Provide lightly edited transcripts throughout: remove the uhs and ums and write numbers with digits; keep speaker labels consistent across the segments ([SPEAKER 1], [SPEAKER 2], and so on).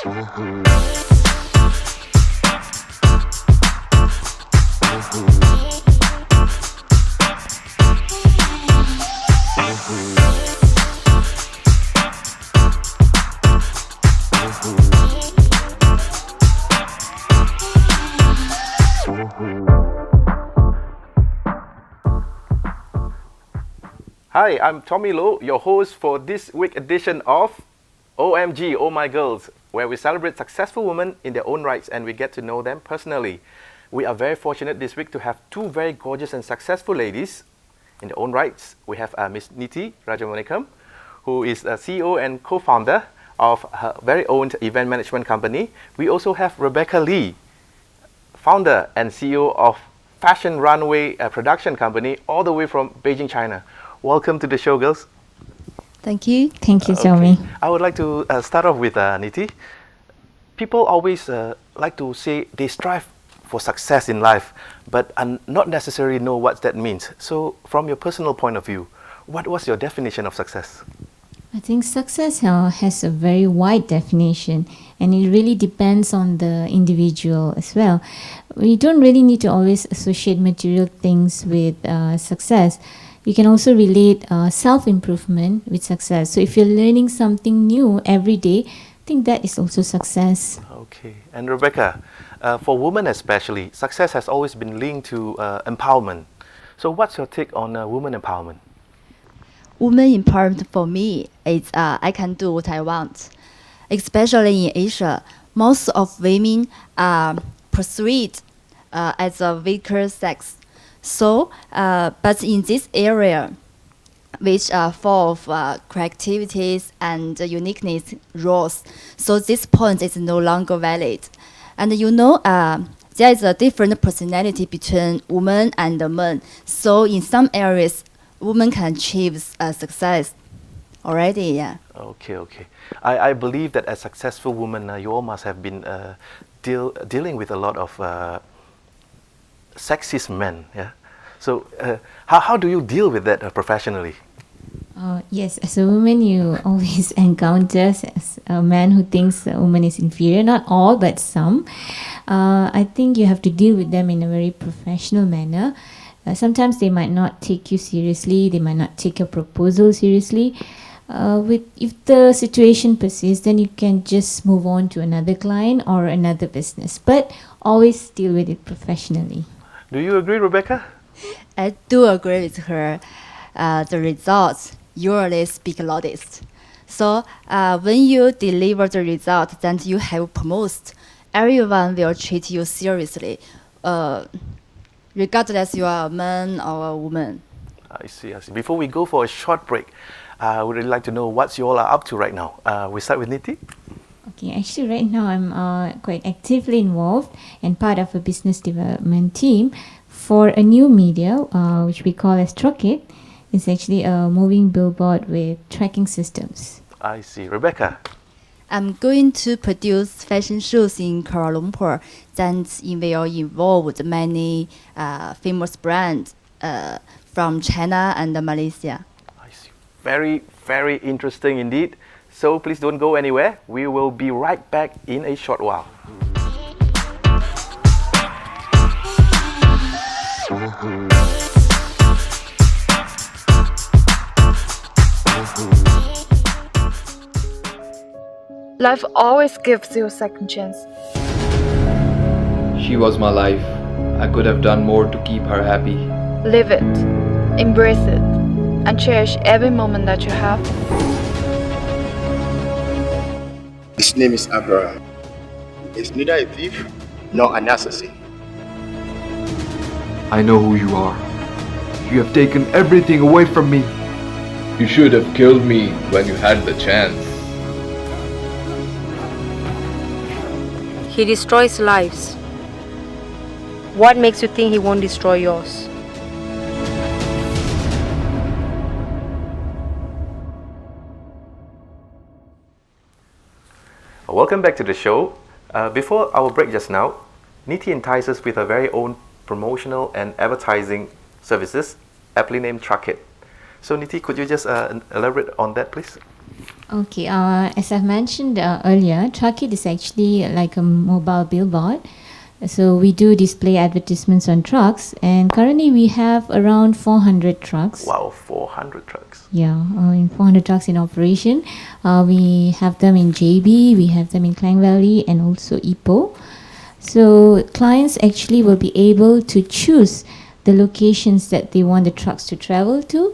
[SPEAKER 1] Hi, I'm Tommy Low, your host for this week's edition of OMG, Oh My Girls, where we celebrate successful women in their own rights and we get to know them personally. We are very fortunate this week to have two very gorgeous and successful ladies in their own rights. We have Miss Nithi Rajamonikam, who is a CEO and co-founder of her very own event management company. We also have Rebecca Lee, founder and CEO of Fashion Runway production company all the way from Beijing, China. Welcome to the show, girls.
[SPEAKER 2] Thank you.
[SPEAKER 3] Thank you, Tommy.
[SPEAKER 1] I would like to start off with Nithi. People always like to say they strive for success in life, but not necessarily know what that means. So, from your personal point of view, what was your definition of success?
[SPEAKER 3] I think success has a very wide definition, and it really depends on the individual as well. We don't really need to always associate material things with success. You can also relate self-improvement with success. So if you're learning something new every day, I think that is also success.
[SPEAKER 1] Okay. And Rebecca, for women especially, success has always been linked to empowerment. So what's your take on women empowerment?
[SPEAKER 2] Women empowerment for me is I can do what I want. Especially in Asia, most of women are perceived as a weaker sex. So, but in this area, which are full of creativities and uniqueness roles, so this point is no longer valid. And there is a different personality between women and men. So in some areas, women can achieve success already. Yeah.
[SPEAKER 1] Okay. I believe that as successful women, you all must have been dealing with a lot of sexist men, yeah. So, how do you deal with that professionally?
[SPEAKER 3] Yes, as a woman, you always encounter a man who thinks a woman is inferior. Not all, but some. I think you have to deal with them in a very professional manner. Sometimes they might not take you seriously. They might not take your proposal seriously. If the situation persists, then you can just move on to another client or another business. But always deal with it professionally.
[SPEAKER 1] Do you agree, Rebecca?
[SPEAKER 2] I do agree with her. The results usually speak loudest. So when you deliver the result that you have promised, everyone will treat you seriously, regardless you are a man or a woman.
[SPEAKER 1] I see. Before we go for a short break, I would really like to know what you all are up to right now. We start with Nithi.
[SPEAKER 3] Okay, actually right now I'm quite actively involved and part of a business development team for a new media, which we call as Truckit. It's actually a moving billboard with tracking systems.
[SPEAKER 1] I see. Rebecca?
[SPEAKER 2] I'm going to produce fashion shows in Kuala Lumpur that will involve many famous brands from China and Malaysia.
[SPEAKER 1] I see. Very, very interesting indeed. So please don't go anywhere. We will be right back in a short while.
[SPEAKER 4] Life always gives you a second chance.
[SPEAKER 5] She was my life. I could have done more to keep her happy.
[SPEAKER 4] Live it, embrace it, and cherish every moment that you have.
[SPEAKER 6] His name is Abraham. He's neither a thief nor an assassin.
[SPEAKER 5] I know who you are. You have taken everything away from me.
[SPEAKER 7] You should have killed me when you had the chance.
[SPEAKER 8] He destroys lives. What makes you think he won't destroy yours?
[SPEAKER 1] Welcome back to the show. Before our break just now, Nithi entices us with her very own promotional and advertising services, aptly named Truckit. So Nithi, could you just elaborate on that, please?
[SPEAKER 3] Okay, as I've mentioned earlier, Truckit is actually like a mobile billboard. So we do display advertisements on trucks, and currently we have around 400 trucks.
[SPEAKER 1] Wow, 400 trucks.
[SPEAKER 3] Yeah, 400 trucks in operation. We have them in JB, we have them in Klang Valley, and also Ipoh. So clients actually will be able to choose the locations that they want the trucks to travel to,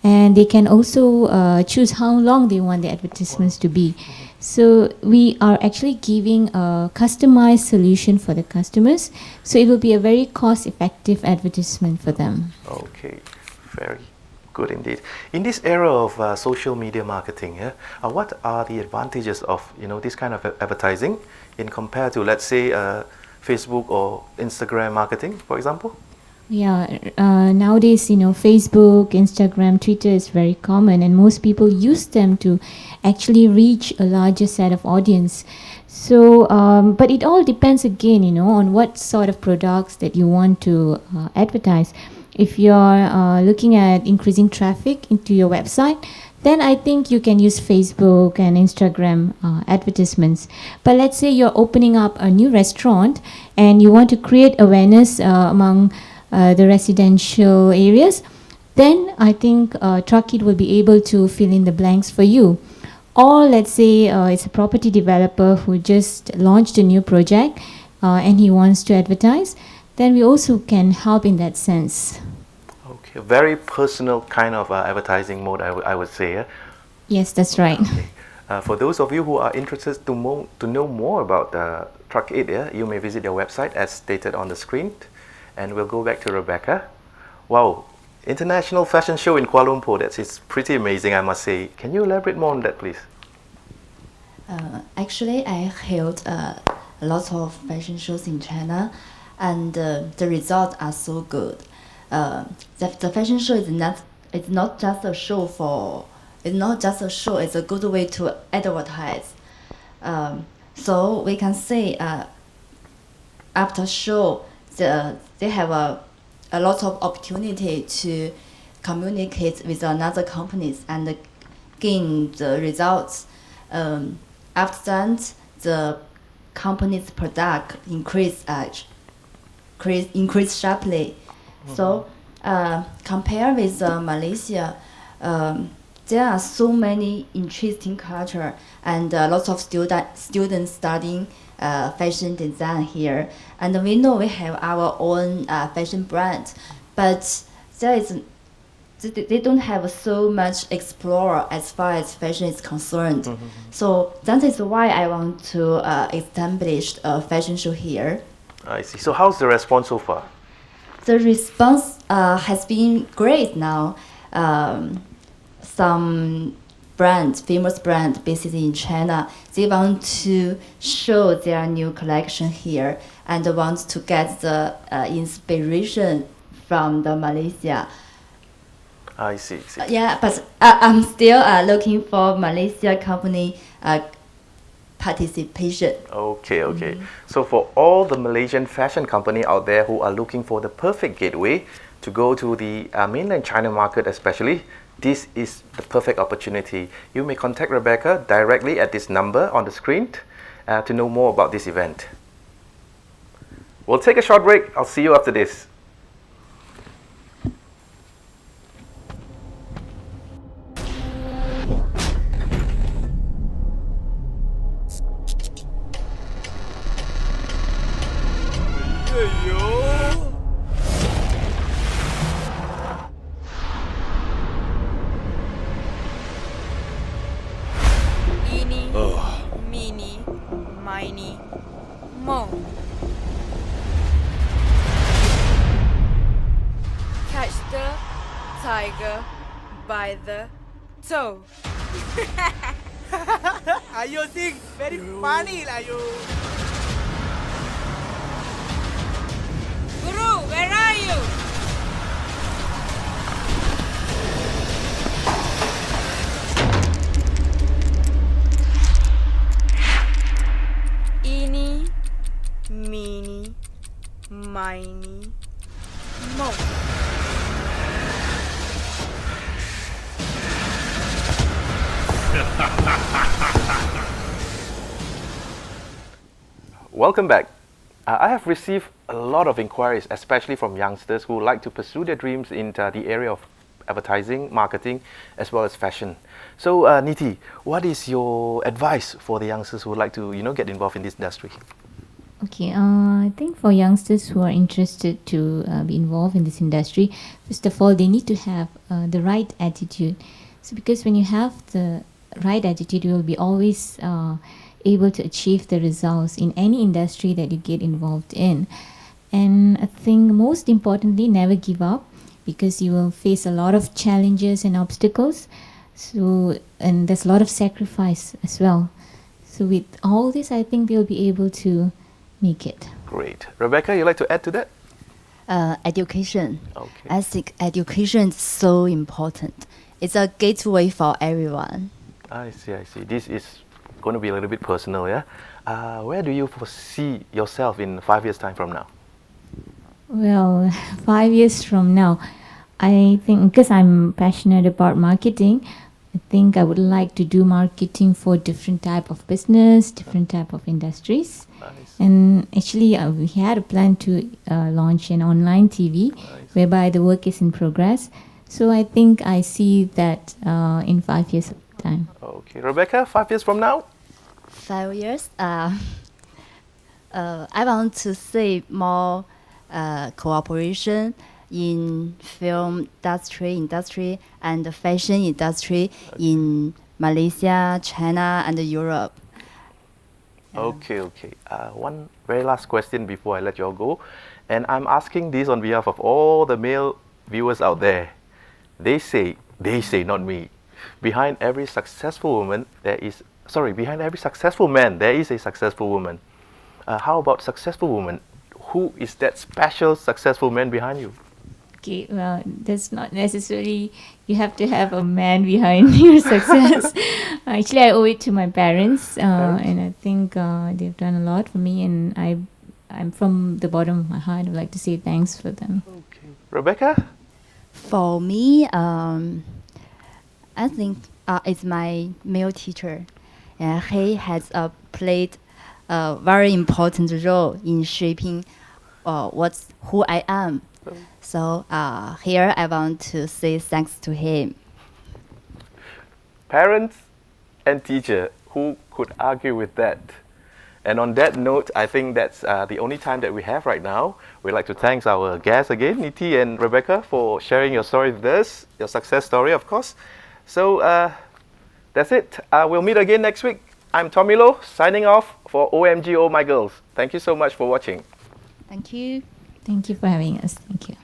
[SPEAKER 3] and they can also choose how long they want the advertisements to be. So we are actually giving a customized solution for the customers, so it will be a very cost-effective advertisement for them.
[SPEAKER 1] Okay, very good indeed. In this era of social media marketing, what are the advantages of this kind of advertising in compared to, let's say, Facebook or Instagram marketing, for example?
[SPEAKER 3] Yeah, nowadays, Facebook, Instagram, Twitter is very common, and most people use them to actually reach a larger set of audience. So, but it all depends again, on what sort of products that you want to advertise. If you're looking at increasing traffic into your website, then I think you can use Facebook and Instagram advertisements. But let's say you're opening up a new restaurant and you want to create awareness among the residential areas, then I think Truckit will be able to fill in the blanks for you. Or let's say it's a property developer who just launched a new project and he wants to advertise, then we also can help in that sense.
[SPEAKER 1] Okay, very personal kind of advertising mode, I would say. Yeah?
[SPEAKER 3] Yes, that's right.
[SPEAKER 1] Okay. For those of you who are interested to know more about Truckit, you may visit their website as stated on the screen. And we'll go back to Rebecca. Wow, International Fashion Show in Kuala Lumpur, it's pretty amazing, I must say. Can you elaborate more on that, please?
[SPEAKER 2] Actually, I held a lot of fashion shows in China, and the results are so good. The fashion show is not just a show it's a good way to advertise. So we can say after show, they have a lot of opportunity to communicate with another companies and gain the results. After that, the company's product increase sharply. Mm-hmm. So compare with Malaysia, there are so many interesting culture and lots of students studying fashion design here, and we know we have our own fashion brand, but they don't have so much explore as far as fashion is concerned. Mm-hmm. So that is why I want to establish a fashion show here.
[SPEAKER 1] I see. So how's the response so far?
[SPEAKER 2] The response has been great now. Some famous brand based in China, they want to show their new collection here and want to get the inspiration from the Malaysia.
[SPEAKER 1] I see.
[SPEAKER 2] Yeah, but I'm still looking for Malaysia company participation.
[SPEAKER 1] Okay. Mm-hmm. So for all the Malaysian fashion company out there who are looking for the perfect gateway to go to the mainland China market especially, this is the perfect opportunity. You may contact Rebecca directly at this number on the screen to know more about this event. We'll take a short break. I'll see you after this.
[SPEAKER 9] Meeny, miny, mo. Catch the tiger by the toe.
[SPEAKER 10] Ayo sing, very funny lah you.
[SPEAKER 9] Guru, where are you? Eeny, meeny, miny, mo.
[SPEAKER 1] Welcome back. I have received a lot of inquiries, especially from youngsters who like to pursue their dreams in the area of advertising, marketing, as well as fashion. So, Nithi, what is your advice for the youngsters who would like to, get involved in this industry?
[SPEAKER 3] Okay, I think for youngsters who are interested to be involved in this industry, first of all, they need to have the right attitude. So because when you have the right attitude, you will be always able to achieve the results in any industry that you get involved in. And I think most importantly, never give up, because you will face a lot of challenges and obstacles. So, and there's a lot of sacrifice as well. So with all this, I think they'll be able to make it.
[SPEAKER 1] Great. Rebecca, you'd like to add to that?
[SPEAKER 2] Education.
[SPEAKER 1] Okay.
[SPEAKER 2] I think education is so important. It's a gateway for everyone.
[SPEAKER 1] I see. This is going to be a little bit personal, yeah? Where do you foresee yourself in 5 years' time from now?
[SPEAKER 3] Well, 5 years from now, I think because I'm passionate about marketing, I think I would like to do marketing for different type of business, different type of industries.
[SPEAKER 1] Nice.
[SPEAKER 3] And actually, we had a plan to launch an online TV, whereby the work is in progress. So I think I see that in 5 years' time.
[SPEAKER 1] Okay, Rebecca, 5 years from now?
[SPEAKER 2] 5 years. I want to see more cooperation in film industry and fashion industry in Malaysia, China, and Europe.
[SPEAKER 1] Okay. One very last question before I let you all go. And I'm asking this on behalf of all the male viewers out there. They say, not me. Behind every successful man, there is a successful woman. How about successful woman? Who is that special successful man behind you?
[SPEAKER 3] Okay, well, that's not necessarily you have to have a man behind your success. Actually, I owe it to my parents, and I think they've done a lot for me, and I'm from the bottom of my heart, I'd like to say thanks for them.
[SPEAKER 1] Okay. Rebecca?
[SPEAKER 2] For me, I think it's my male teacher. He has played a very important role in shaping who I am. So here I want to say thanks to him.
[SPEAKER 1] Parents and teacher, who could argue with that? And on that note, I think that's the only time that we have right now. We'd like to thank our guests again, Nithi and Rebecca, for sharing your story with us, your success story, of course. So that's it. We'll meet again next week. I'm Tommy Loh, signing off for OMG, Oh My Girls. Thank you so much for watching.
[SPEAKER 2] Thank you.
[SPEAKER 3] Thank you for having us. Thank you.